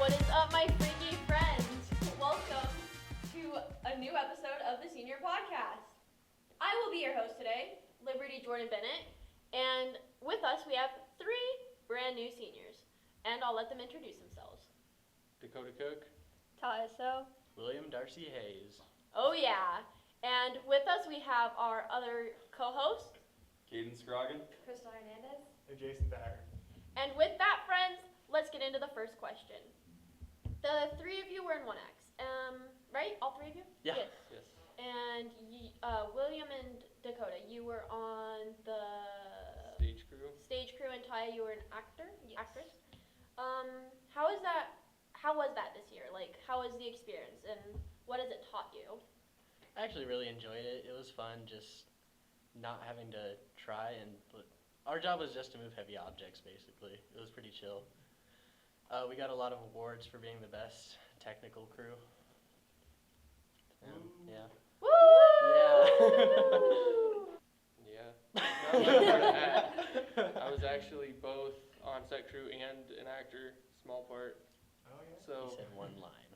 What is up, my freaky friends? Welcome to a new episode of the Senior Podcast. I will be your host today, Liberty Jordan Bennett, and with us we have three brand new seniors, and I'll let them introduce themselves. Dakota Cook. Taeh Soe. William Darcy Hayes. Oh yeah, and with us we have our other co-host, Caden Scroggin. Crystal Hernandez. And Jason Thacker. and with that, friends, let's get into the first question. The three of you were in 1X, right? All three of you? Yeah. Yes. Yes. And William and Dakota, you were on the Stage crew. and Taeh, you were an actor, Yes. actress. How was that this year? Like, how was the experience, and what has it taught you? I actually really enjoyed it. It was fun just not having to try, and our job was just to move heavy objects, basically. It was pretty chill. We got a lot of awards for being the best technical crew. Yeah. Woo! Yeah. Not much more to add. I was actually both on-set crew and an actor, small part. Oh, yeah. So He said one line.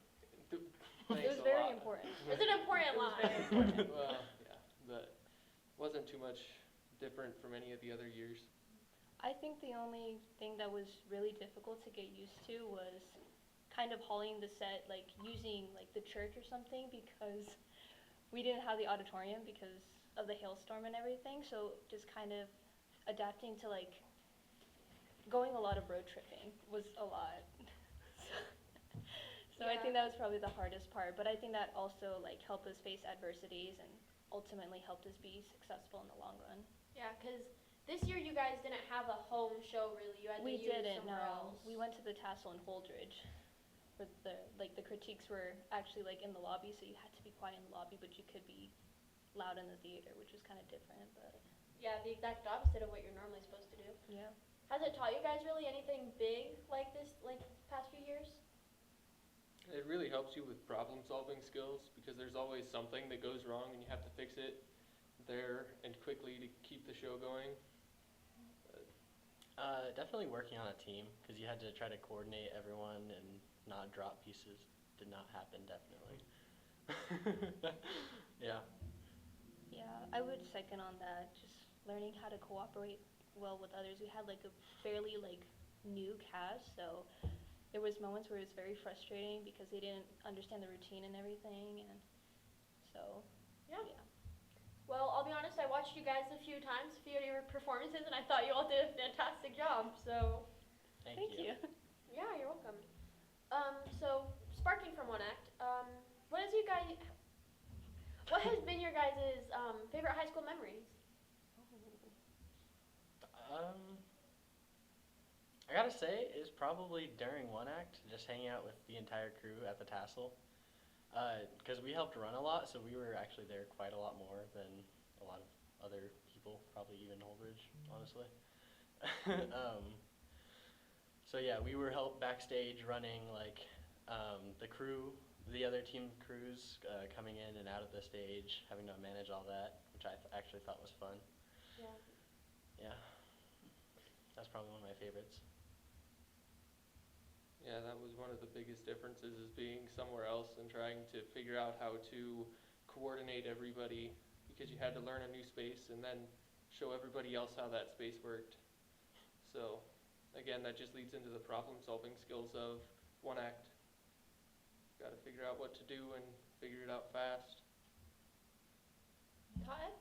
thanks It was a very lot. important. It's an important line. Well, yeah, but wasn't too much different from any of the other years. I think the only thing that was really difficult to get used to was kind of hauling the set, like using like the church or something, because we didn't have the auditorium because of the hailstorm and everything. So just kind of adapting to like going a lot of road tripping was a lot. So I think that was probably the hardest part, but I think that also like helped us face adversities and ultimately helped us be successful in the long run. Yeah, because this year you guys didn't have a home show, really. You had to We use didn't, somewhere no. else. We went to the Taeh Soe in Holdridge, where the critiques were actually like in the lobby, so you had to be quiet in the lobby, but you could be loud in the theater, which was kind of different, but Yeah, the exact opposite of what you're normally supposed to do. yeah. Has it taught you guys really anything big like this, like past few years? It really helps you with problem-solving skills because there's always something that goes wrong and you have to fix it there and quickly to keep the show going. Definitely working on a team, because you had to try to coordinate everyone and not drop pieces. Did not happen, definitely. Yeah. Yeah, I would second on that, just learning how to cooperate well with others. We had like a fairly like new cast, so there was moments where it was very frustrating because they didn't understand the routine and everything, and so Yeah. yeah. Well, I'll be honest, I watched you guys a few times, a few of your performances, and I thought you all did a fantastic job. So, Thank you. yeah, you're welcome. So sparking from 1Act, what has been your guys' favorite high school memories? I gotta say, it's probably during 1Act, just hanging out with the entire crew at the tassel. Because we helped run a lot, so we were actually there quite a lot more than a lot of other people, probably even Holdridge, honestly. So yeah, we were helped backstage running, like, the crew, the other team crews coming in and out of the stage, having to manage all that, which I actually thought was fun. Yeah. Yeah, that's probably one of my favorites. Yeah, that was one of the biggest differences, is being somewhere else and trying to figure out how to coordinate everybody, because you had to learn a new space and then show everybody else how that space worked. So again, that just leads into the problem-solving skills of 1Act. Got to figure out what to do and figure it out fast. Taeh?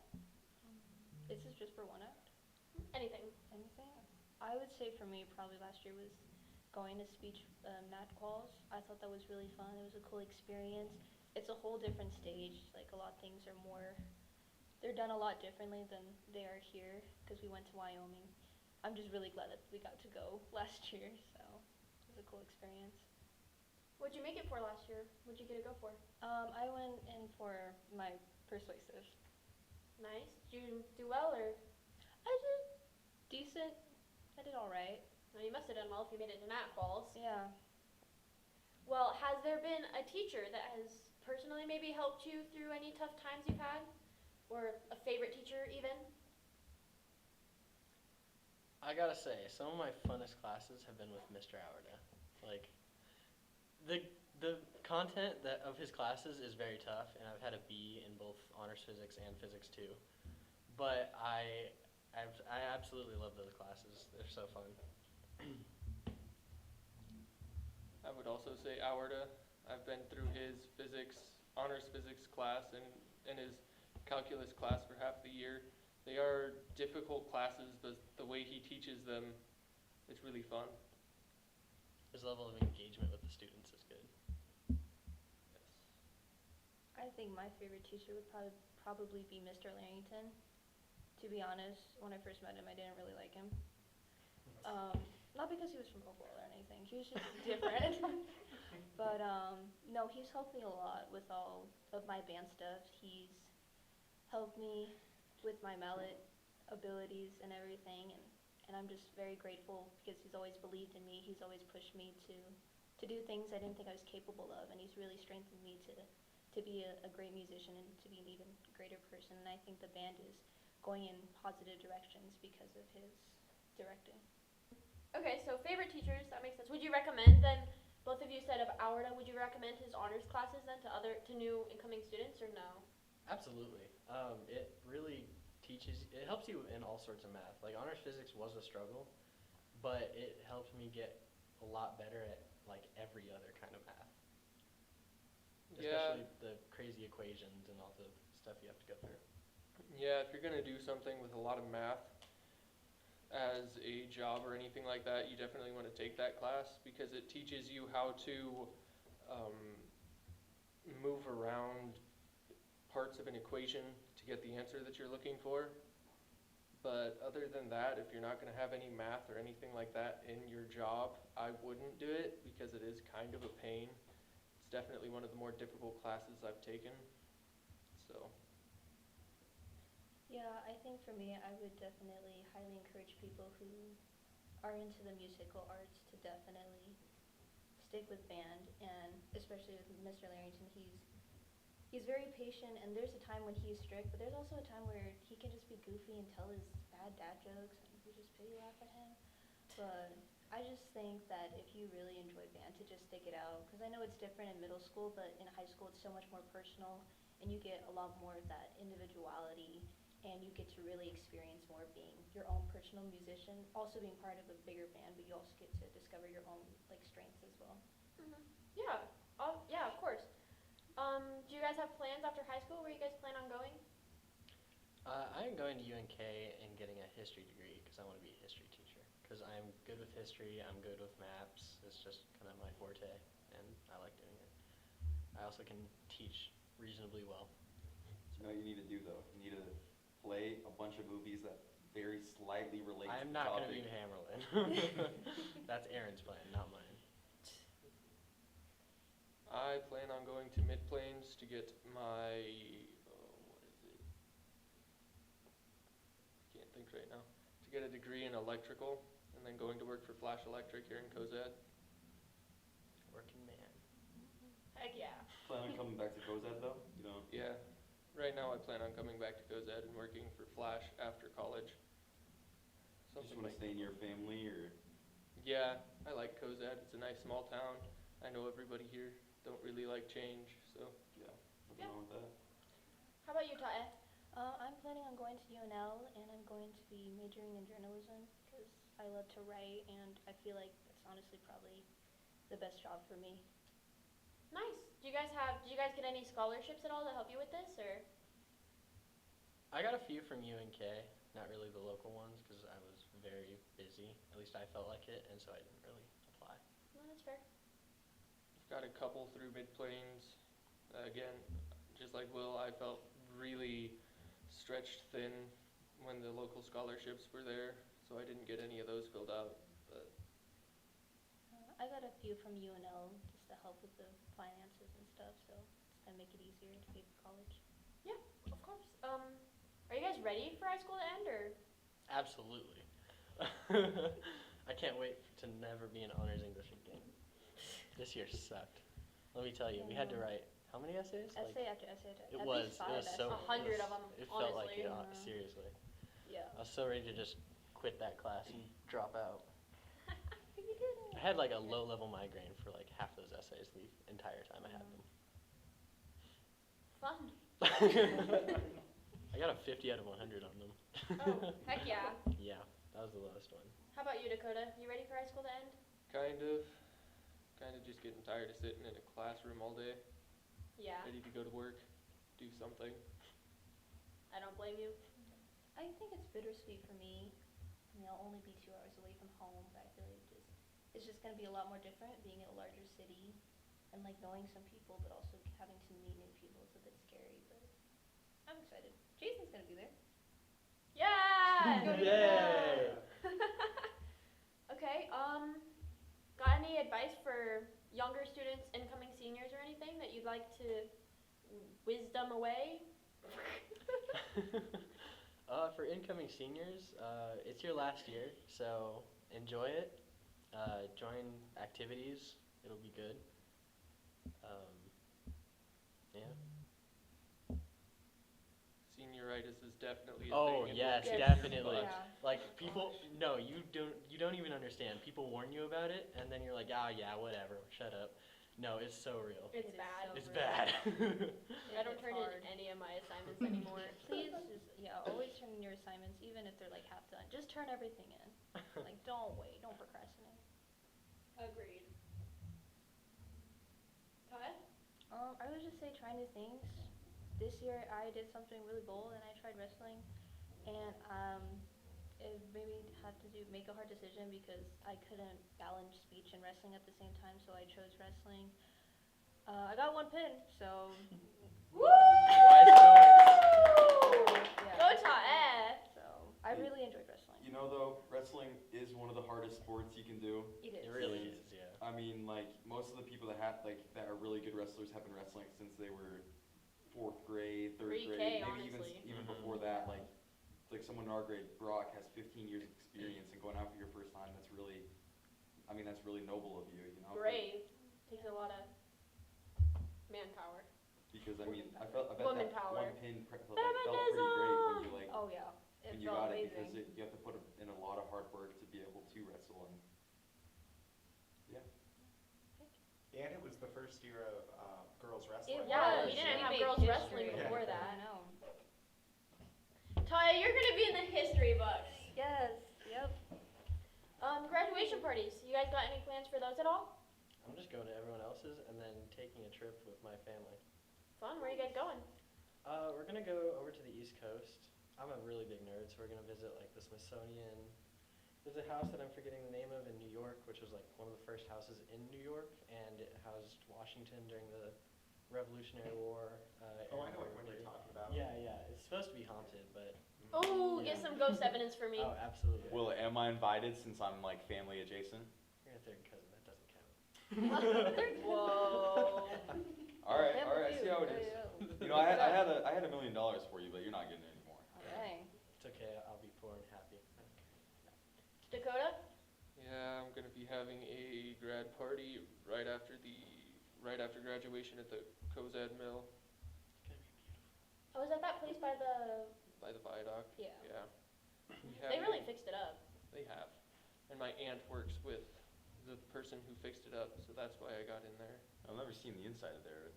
This is just for 1Act. Anything? Anything? I would say for me, probably last year was going to speech nat quals. I thought that was really fun. It was a cool experience. It's a whole different stage. Like a lot of things are more, they're done a lot differently than they are here because we went to Wyoming. I'm just really glad that we got to go last year, so it was a cool experience. What'd you make it for last year? What'd you get to go for? I went in for my persuasive. Nice. Did you do well, or? I did decent. I did all right. No, you must have done well if you made it to nat quals. Yeah. Well, has there been a teacher that has personally maybe helped you through any tough times you've had? Or a favorite teacher even? I gotta say, some of my funnest classes have been with Mr. Hourda. Like, The content of his classes is very tough, and I've had a B in both honors physics and physics 2. But I absolutely love those classes. They're so fun. I would also say Awarda. I've been through his honors physics class and his calculus class for half the year. They are difficult classes, but the way he teaches them, it's really fun. His level of engagement with the students is good. Yes. I think my favorite teacher would probably be Mr. Larrington. To be honest, when I first met him, I didn't really like him. Not because he was from Hopewell or anything. He was just different. But no, he's helped me a lot with all of my band stuff. He's helped me with my mallet abilities and everything, and I'm just very grateful because he's always believed in me. He's always pushed me to do things I didn't think I was capable of, and he's really strengthened me to be a great musician and to be an even greater person. And I think the band is going in positive directions because of his directing. Okay, so favorite teachers, that makes sense. Would you recommend then, both of you said of Awarda, would you recommend his honors classes then to new incoming students or no? Absolutely. It really it helps you in all sorts of math. Like honors physics was a struggle, but it helped me get a lot better at like every other kind of math. Especially the crazy equations and all the stuff you have to go through. Yeah, if you're going to do something with a lot of math as a job or anything like that, you definitely want to take that class because it teaches you how to move around parts of an equation to get the answer that you're looking for. But other than that, if you're not going to have any math or anything like that in your job, I wouldn't do it because it is kind of a pain. It's definitely one of the more difficult classes I've taken. So. Yeah, I think for me, I would definitely highly encourage people who are into the musical arts to definitely stick with band, and especially with Mr. Larrington, he's very patient, and there's a time when he's strict, but there's also a time where he can just be goofy and tell his bad dad jokes, and we just pity laugh at him. But I just think that if you really enjoy band, to just stick it out, because I know it's different in middle school, but in high school it's so much more personal, and you get a lot more of that individuality, and you get to really experience more being your own personal musician, also being part of a bigger band, but you also get to discover your own like strengths as well. Mm-hmm. Yeah. Oh, yeah, of course. Do you guys have plans after high school? Where you guys plan on going? I'm going to UNK and getting a history degree because I want to be a history teacher. Because I'm good with history, I'm good with maps. It's just kind of my forte, and I like doing it. I also can teach reasonably well. You know what you need to do though? You need to play a bunch of movies that very slightly relate to the topic. I'm not going to be Hammerlin. That's Aaron's plan, not mine. I plan on going to Mid-Plains to get my, what is it? I can't think right now. To get a degree in electrical, and then going to work for Flash Electric here in Cozad. Working man. Heck yeah. Plan on coming back to Cozad though? You don't? Yeah. Right now I plan on coming back to Cozad and working for Flash after college. You just want to stay near family or? Yeah, I like Cozad. It's a nice small town. I know everybody here. Don't really like change, so. Yeah, nothing wrong with that. How about you, Taeh? I'm planning on going to UNL, and I'm going to be majoring in journalism because I love to write, and I feel like that's honestly probably the best job for me. Nice. Did you guys get any scholarships at all to help you with this, or? I got a few from UNK, not really the local ones because I was very busy. At least I felt like it, and so I didn't really apply. No, that's fair. Got a couple through Mid-Plains. Again, just like Will, I felt really stretched thin when the local scholarships were there, so I didn't get any of those filled out. But I got a few from UNL just to help with the finances and stuff, so it's going to make it easier to pay for college. Yeah, of course. Are you guys ready for high school to end, or? Absolutely. I can't wait to never be in honors English again. This year sucked. Let me tell you, we had to write how many essays? Essay after essay. It was so. 100 of them. It honestly. felt like it. Seriously. Yeah. I was so ready to just quit that class and drop out. You did it. I had like a low-level migraine for like half those essays the entire time I had them. Fun. I got a 50 out of 100 on them. Oh, heck yeah. Yeah, that was the lowest one. How about you, Dakota? You ready for high school to end? Kind of just getting tired of sitting in a classroom all day, Yeah. ready to go to work, do something. I don't blame you. I think it's bittersweet for me. I mean, I'll only be 2 hours away from home, but I feel like it's just gonna be a lot more different being in a larger city and like knowing some people, but also having to meet new people. It's a bit scary, but I'm excited. Jason's gonna be there. Yeah! Yay! Okay, got any advice for younger students, incoming seniors, or anything that you'd like to wisdom away? For incoming seniors, it's your last year, so enjoy it. Join activities. It'll be good. Yeah. Senioritis is definitely a Oh, thing. yes, Yes. definitely. Yeah. Like people, no, you don't even understand. People warn you about it, and then you're like, oh yeah, whatever, shut up. No, it's so real. It's It is bad. so It's real. bad. I don't It's turn hard. in any of my assignments anymore. Please, always turn in your assignments, even if they're like half done. Just turn everything in. Like, don't wait, don't procrastinate. Agreed. Taeh? I would just say try new things. This year I did something really bold and I tried wrestling, and it made me have to make a hard decision because I couldn't balance speech and wrestling at the same time, so I chose wrestling. I got 1 pin, so Woo! Wise choice. Go Taeh! so I really enjoyed wrestling. You know though, wrestling is one of the hardest sports you can do. It is. It really is, yeah. I mean, like most of the people that that are really good wrestlers have been wrestling since they were 4th grade, 3rd Pre-K, grade, maybe honestly. even Mhm. before that. Like someone in our grade, Brock, has 15 years of experience, and going out for your first time, that's really noble of you, you know. Brave. Takes a lot of manpower. Because I mean, I Woman bet Woman that power. 1 pin felt pretty great when you like Oh yeah, it when you felt got it, amazing. because you have to put in a lot of hard work to be able to wrestle. And And it was the first year of girls wrestling. Yeah, was. we didn't We have made girls history. wrestling before I that. know. Taeh, you're gonna be in the history books. Yes. Yep. Graduation parties. You guys got any plans for those at all? I'm just going to everyone else's and then taking a trip with my family. Fun. Where are you guys going? We're gonna go over to the East Coast. I'm a really big nerd, so we're gonna visit like the Smithsonian. There's a house that I'm forgetting the name of in New York, which was like one of the first houses in New York, and it housed Washington during the Revolutionary War. Oh, I know and what one you're Liberty. talking about. Yeah, yeah. It's supposed to be haunted, but Oh, Yeah. get some ghost evidence for me. oh, absolutely. well, am I invited since I'm like family adjacent? You're a third cousin. That doesn't count. Whoa. All right, Yeah, I me see too. how it There is. you go. You know, I had $1 million for you, but you're not getting it anymore. Dang. It's okay. I'll be poor and happy. Dakota? Yeah, I'm gonna be having a grad party right after graduation at the Cozad Mill It's gonna be beautiful. Oh, is that place by the? by the viaduct. Yeah. Yeah. They really fixed it up. They have. And my aunt works with the person who fixed it up, so that's why I got in there. I've never seen the inside of there.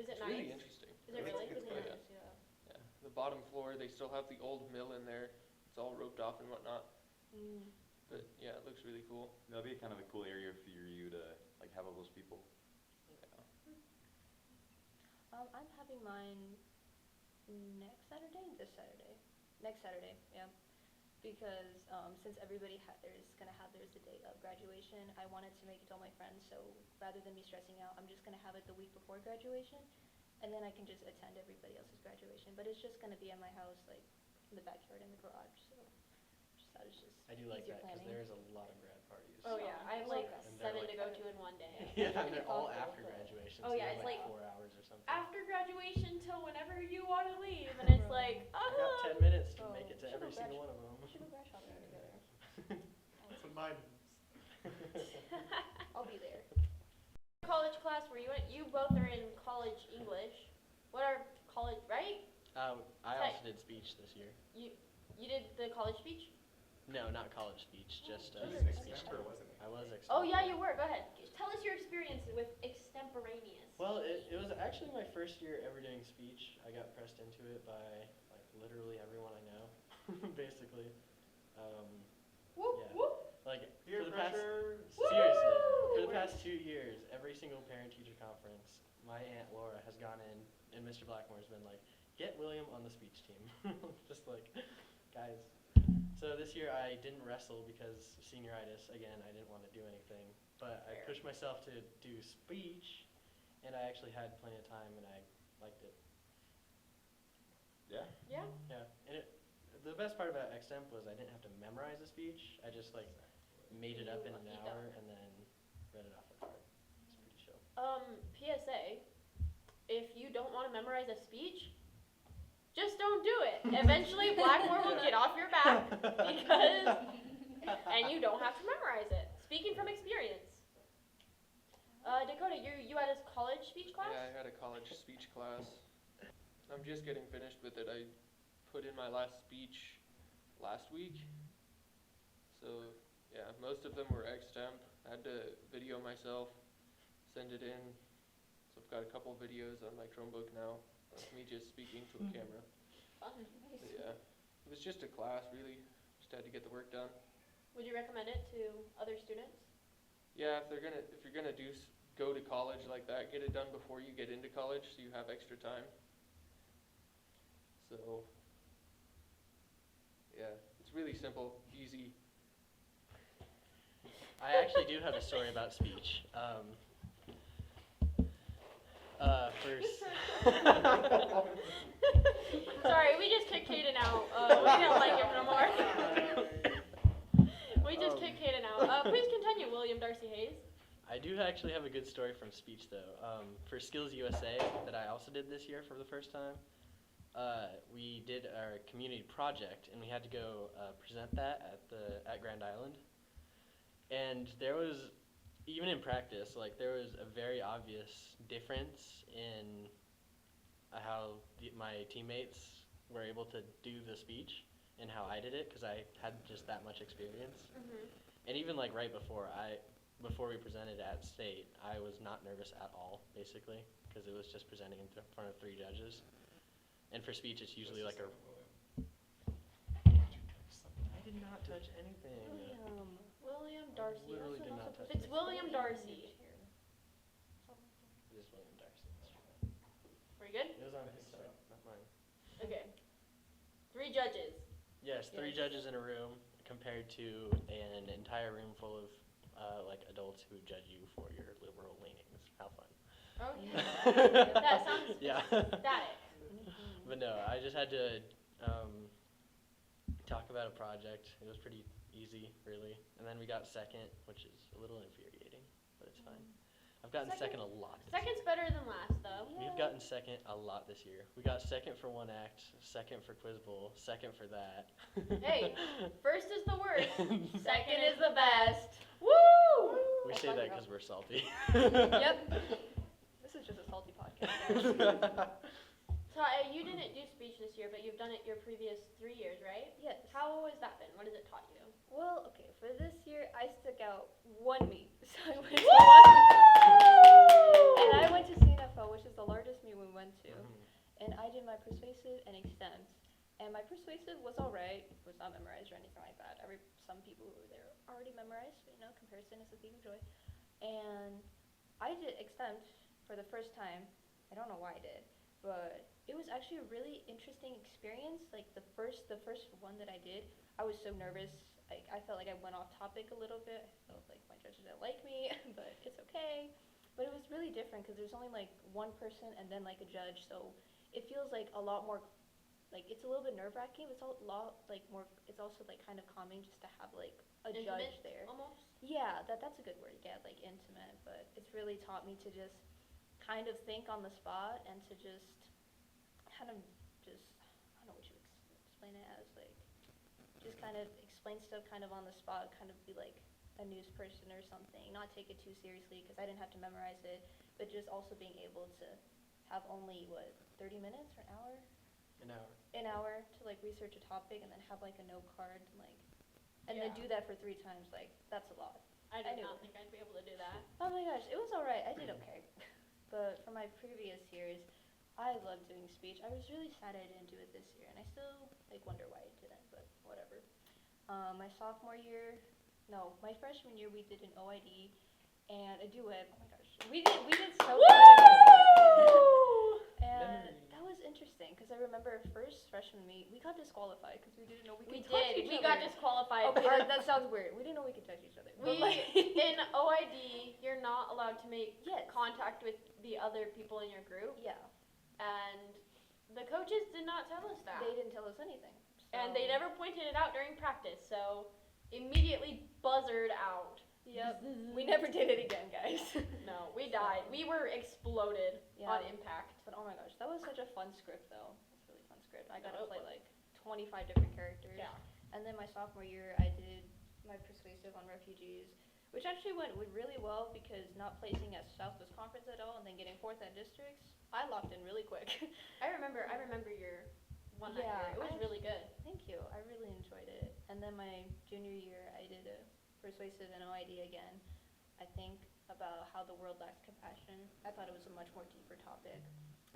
Is it It's nice? really interesting. Is it really? It's good. Nice, yeah. Yeah. The bottom floor, they still have the old mill in there. It's all roped off and whatnot. Mm. But yeah, it looks really cool. That'll be kind of a cool area for you to like have all those people. Yeah. I'm having mine next Saturday. Next Saturday, yeah. Because since everybody is gonna have theirs the day of graduation, I wanted to make it to all my friends. So rather than me stressing out, I'm just gonna have it the week before graduation, and then I can just attend everybody else's graduation. But it's just gonna be at my house, like in the backyard in the garage. So just thought it's just I do like easier that because planning. there's a lot of grad parties. Oh yeah, I have like And they're 7 like- to go to in one day. Yeah, and they're all Awful, after but- graduation. Oh, so yeah, they're it's like 4 hours or something. After graduation till whenever you want to leave, and it's like, I got 10 minutes to Oh, make it to we should every go single one of them. We should go grad shopping together. That's what mine is. I'll be there. college class where you went. You both are in college English. What are college, right? I Sorry. also did speech this year. You did the college speech? No, not college speech, just He was speech extemporary, team. wasn't he? I was extemporary. Oh yeah, you were. Go ahead. Tell us your experience with extemporaneous. Well, it was actually my first year ever doing speech. I got pressed into it by like literally everyone I know, basically. Whoop Yeah. whoop. Like Peer for the past pressure. seriously, for It the past works. 2 years, every single parent-teacher conference, my Aunt Laura has gone in, and Mr. Blackmore's been like, "Get William on the speech team." Just like, guys. So this year I didn't wrestle because senioritis. Again, I didn't want to do anything, but I Fair. pushed myself to do speech, and I actually had plenty of time, and I liked it. Yeah. Yeah. Yeah, and the best part about extemp was I didn't have to memorize a speech. I just like made it up in an Lucky hour duck. and then read it off the card. It's pretty chill. PSA, if you don't want to memorize a speech, just don't do it. Eventually, Blackmore will get off your back and you don't have to memorize it. Speaking from experience. Dakota, you had a college speech class? Yeah, I had a college speech class. I'm just getting finished with it. I put in my last speech last week. So, yeah, most of them were extemp. I had to video myself, send it in. So I've got a couple videos on my Chromebook now of me just speaking to a camera. Fun. But yeah, it was just a class, really. Just had to get the work done. Would you recommend it to other students? Yeah, if you're gonna go to college like that, get it done before you get into college, so you have extra time. So, yeah, it's really simple, easy. I actually do have a story about speech. First. Sorry, we just kicked Kaden out. We don't like him no more. We just kicked Kaden out. Please continue, William Darcy Hayes. I do actually have a good story from speech though. For Skills USA that I also did this year for the first time, we did our community project and we had to go present that at Grand Island. And there was, even in practice, like there was a very obvious difference in how my teammates were able to do the speech and how I did it because I had just that much experience. Mm-hmm. And even like right before we presented at state, I was not nervous at all, basically, because it was just presenting in front of 3 judges. And for speech, it's usually like a. I did not touch anything. William Darcy. Literally Also did not not supposed- touch It's it. William Darcy. It is William Darcy. That's true. We're good? It was on his side, not mine. Okay. 3 judges. Yes, 3 Yes. judges in a room compared to an entire room full of like adults who judge you for your liberal leanings. How fun. Okay. That sounds Yeah. static. But no, I just had to talk about a project. It was pretty easy, really. And then we got second, which is a little infuriating, but it's fine. I've gotten second a lot this Second's year. better than last, though. We've gotten second a lot this year. We got second for one act, second for Quiz Bowl, second for that. Hey, first is the worst. Second is the best. Woo! We That's say all that you because we're salty. Yep. This is just a salty podcast. Taeh, you didn't do speech this year, but you've done it your previous 3 years, right? Yes. How has that been? What has it taught you? Well, okay, for this year, I stuck out one meet. So I went to one. And I went to CNFL, which is the largest meet we went to. And I did my persuasive and extemps. And my persuasive was alright. It was not memorized or anything like that. Some people who were there already memorized, but comparison is a thief of joy. And I did extemps for the first time. I don't know why I did, but it was actually a really interesting experience. Like the first one that I did, I was so nervous. I felt like I went off topic a little bit. I felt like my judges didn't like me, but it's okay. But it was really different because there's only like one person and then like a judge, so it feels like a lot more. Like it's a little bit nerve-wracking. It's a lot like more. It's also like kind of calming just to have like a Intimate, judge there. almost? Yeah, that's a good word. Yeah, like intimate. But it's really taught me to just kind of think on the spot and to just kind of just I don't know what you explain it as, like just kind of explain stuff kind of on the spot, kind of be like a news person or something. Not take it too seriously because I didn't have to memorize it, but just also being able to have only 30 minutes or an hour. An hour. An hour to like research a topic and then have like a note card and like and then Yeah. do that for 3 times, like, that's a lot. I I did knew not it. think I'd be able to do that. Oh my gosh, it was alright. I did okay. But for my previous years, I loved doing speech. I was really sad I didn't do it this year, and I still like wonder why I didn't, but whatever. My sophomore year, no, my freshman year we did an OID and a duet. Oh my gosh, we did so good. And that was interesting because I remember first freshman meet we got disqualified because we didn't know we We could touch did. each We other. got disqualified. Okay, that sounds weird. We didn't know we could touch each other. But We like, in OID, you're not allowed to make yes. contact with the other people in your group, Yeah, and the coaches did not tell us that. they didn't tell us anything. And they So- never pointed it out during practice, so immediately buzzard out. Yep. We never did it again, guys. No, we died. We were exploded Yeah. on impact. But oh my gosh, that was such a fun script though. It's a really fun script. I got No, to it play was. like 25 different characters. Yeah. And then my sophomore year, I did my persuasive on refugees, which actually went really well because not placing at Southwest Conference at all and then getting 4th at districts, I locked in really quick. I remember your one that Yeah, year. It was I really good. Thank you. I really enjoyed it. And then my junior year, I did a persuasive and OID again. I think about how the world lacks compassion. I thought it was a much more deeper topic.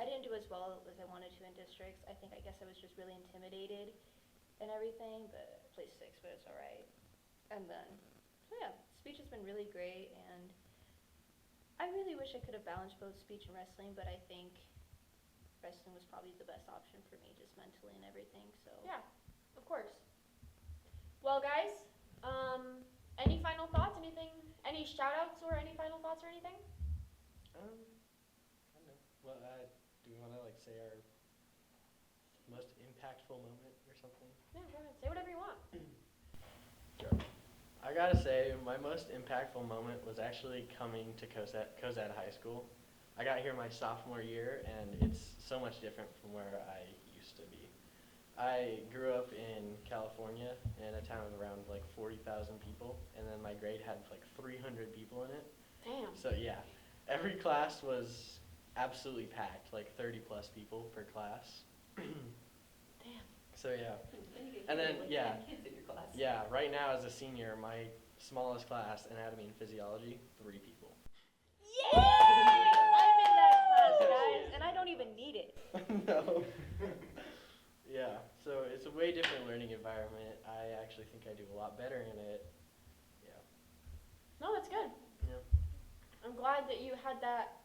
I didn't do as well as I wanted to in districts. I guess I was just really intimidated and everything, but I placed 6th, but it's all right. And then, so yeah, speech has been really great, and I really wish I could have balanced both speech and wrestling, but I think wrestling was probably the best option for me, just mentally and everything. So Yeah, of course. Well, guys, any final thoughts? Anything? Any shout-outs or any final thoughts or anything? I don't know. Well, do we want to like say our most impactful moment or something? Yeah, go ahead. Say whatever you want. I gotta say, my most impactful moment was actually coming to Cozad High School. I got here my sophomore year, and it's so much different from where I used to be. I grew up in California in a town of around like 40,000 people, and then my grade had like 300 people in it. Damn. So yeah, every class was absolutely packed, like 30 plus people per class. Damn. So yeah, and then yeah, yeah. Right now as a senior, my smallest class, anatomy and physiology, 3 people. yay! I'm in that class, guys, and I don't even need it. No. Yeah, so it's a way different learning environment. I actually think I do a lot better in it. Yeah. No, that's good. Yeah. I'm glad that you had that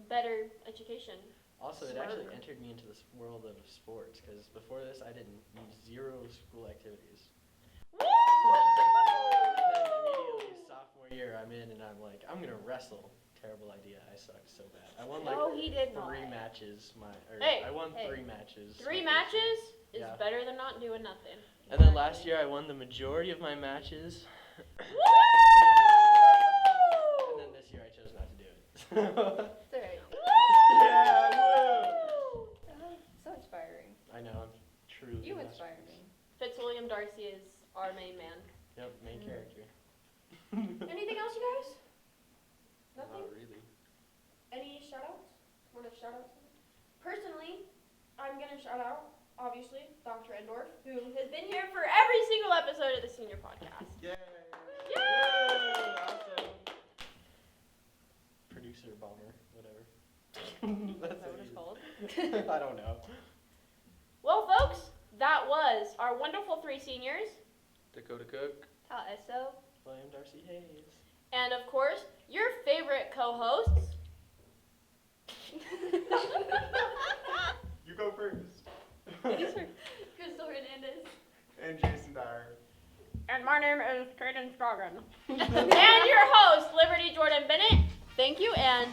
better education. Also, it actually Smarter. entered me into this world of sports, because before this, I didn't 0 school activities. And then immediately sophomore year, I'm in, and I'm like, I'm gonna wrestle. Terrible idea. I sucked so bad. I won like No, he did 3 not. matches. Hey, I won hey. 3 matches. 3 my first year. matches is Yeah. better than not doing nothing. And then last year, I won the majority of my matches. Woo! And then this year, I chose not to do it. It's alright. Yeah, woo! So inspiring. I know, I'm truly. You the inspire masterpiece. me. Fitzwilliam Darcy is our main man. Yep, main Mm. character. Anything else, you guys? Nothing? Not really. Any shout-outs? Want to shout out something? Personally, I'm going to shout out, obviously, Dr. Endorf, who has been here for every single episode of the Senior Podcast. Yay! Yay! Awesome. Producer bomber, whatever. That's Is that what it's called? I don't know. Well, folks, that was our wonderful 3 seniors. Dakota Cook. Taeh Soe. William Darcy Hayes. And, of course, your favorite co-hosts. You go first. Crystal Hernandez. And Jason Dyer. And my name is Traden Scoggin. And your host, Liberty Jordan Bennett. Thank you, and